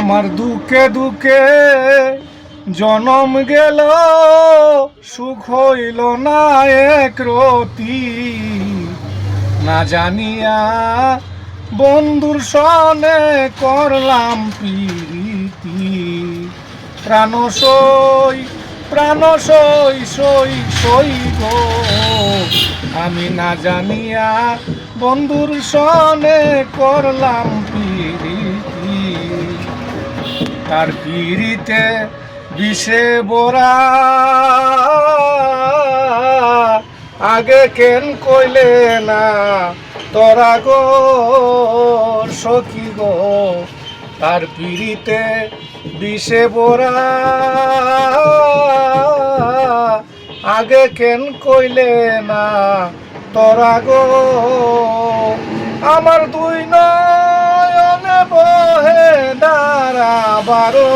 আমার দুঃখে দুঃখে জনম গেল, সুখ হইল না এক রতি। না জানিয়া বন্ধুর সনে করলাম প্রীতি। প্রাণ সই সই গো, আমি না জানিয়া বন্ধুর সনে করলাম প্রীতি। তার পিড়িতে বিষে বোরা, আগে কেন কইলে না তোরা গো সখী গো। তার পিড়িতে বিষে বোরা, আগে কেন কইলে না তোরা গো। আমার দুই নয়নে বহে ধারা বারো,